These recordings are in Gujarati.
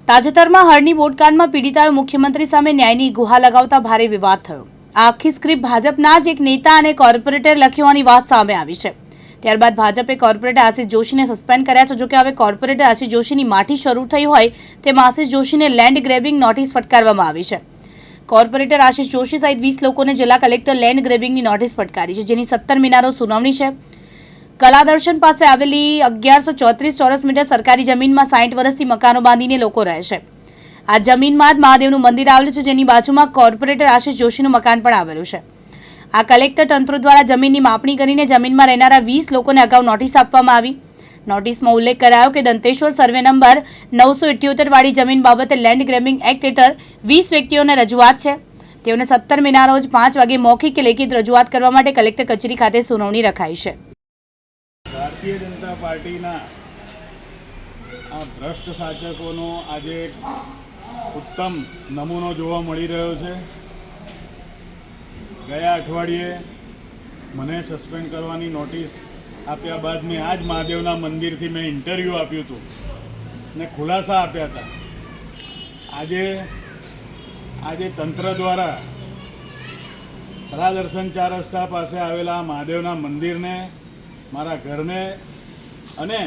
તાજેતરમાં હરની બોટકાંડમાં પીડિતાએ મુખ્યમંત્રી સામે ન્યાયની ગુહાર લગાવતા ભારે વિવાદ થયો। આ આખી સ્ક્રિપ્ટ ભાજપના જ એક નેતા અને કોર્પોરેટર લખ્યોની વાત સામે આવી છે। ત્યારબાદ ભાજપે કોર્પોરેટર આશિષ જોશીને સસ્પેન્ડ કર્યા છે। જોકે હવે કોર્પોરેટર આશિષ જોશીની માઠી શરૂ થઈ હોય તેમ આશિષ જોશીને લેન્ડ ગ્રેબિંગ નોટિસ ફટકારવામાં આવી છે। કોર્પોરેટર આશિષ જોશી સહિત 20 લોકોને જિલ્લા કલેક્ટર લેન્ડ ગ્રેબિંગની નોટિસ ફટકારી છે, જેની 17 મિનારો સુનાવણી છે। કલાદર્શન પાસે આવેલી 1134 ચોરસ મીટર સરકારી જમીનમાં 60 વર્ષથી મકાનો બાંધીને લોકો રહે છે। આ જમીનમાં જ મહાદેવનું મંદિર આવેલું છે, જેની બાજુમાં કોર્પોરેટર આશિષ જોશીનું મકાન પણ આવેલું છે। આ કલેક્ટર તંત્ર દ્વારા જમીનની માપણી કરીને જમીનમાં રહેનારા 20 લોકોને અગાઉ નોટિસ આપવામાં આવી। નોટિસમાં ઉલ્લેખ કરાયો કે દંતેશ્વર સર્વે નંબર 978 વાળી જમીન બાબતે લેન્ડ ગ્રેબિંગ એક્ટ હેઠળ 20 વ્યક્તિઓને રજૂઆત છે। તેઓને 17 મિના રોજ 5 વાગે મૌખિક કે લેખિત રજૂઆત કરવા માટે કલેક્ટર કચેરી ખાતે સુનાવણી રખાઈ છે। ભારતીય જનતા પાર્ટીના આ ભ્રષ્ટ શાસકોનો આજે ઉત્તમ નમૂનો જોવા મળી રહ્યો છે। ગયા અઠવાડિયે મને સસ્પેન્ડ કરવાની નોટિસ આપ્યા બાદ મેં આજ મહાદેવના મંદિરથી મેં ઇન્ટરવ્યૂ આપ્યું હતું ને ખુલાસા આપ્યા હતા। આજે તંત્ર દ્વારા કલાદર્શન 4 રસ્તા પાસે આવેલા મહાદેવના મંદિરને, મારા ઘરને અને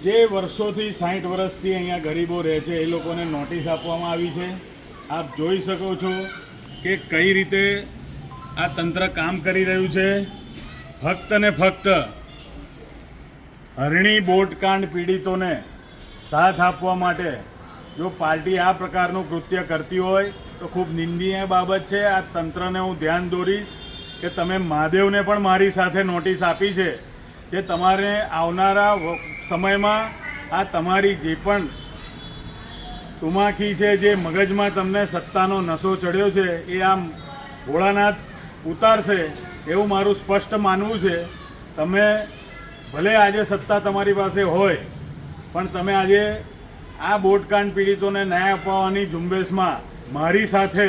જે વર્ષોથી 60 વર્ષથી અહીંયા ગરીબો રહે છે એ લોકોને નોટિસ આપવામાં આવી છે। આપ જોઈ શકો છો કે કઈ રીતે આ તંત્ર કામ કરી રહ્યું છે। ફક્ત ને ફક્ત હરણી બોટકાંડ પીડિતોને સાથ આપવા માટે જો પાર્ટી આ પ્રકારનું કૃત્ય કરતી હોય તો ખૂબ નિંદનીય બાબત છે। આ તંત્રને હું ધ્યાન દોરીશ કે તમે મહાદેવને પણ મારી સાથે નોટિસ આપી છે કે તમારે આવનારા સમયમાં આ તમારી જે પણ તુમાખી છે, જે મગજમાં તમને સત્તાનો નશો ચડ્યો છે એ આમ ભોળાનાથ ઉતારશે એવું મારું સ્પષ્ટ માનવું છે। તમે ભલે આજે સત્તા તમારી પાસે હોય પણ તમે આજે આ બોટકાંડ પીડિતોને ન્યાય અપાવવાની ઝુંબેશમાં મારી સાથે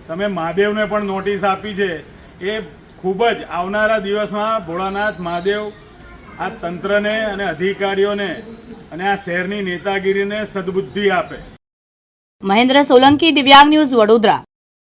તમે મહાદેવને પણ નોટિસ આપી છે। એ ખૂબ જ આવનારા દિવસમાં ભોળાનાથ મહાદેવ આ તંત્રને અને અધિકારીઓને અને આ શહેરની નેતાગીરીને સદબુદ્ધિ આપે। મહેન્દ્ર સોલંકી, દિવ્યાંગ ન્યૂઝ, વડોદરા।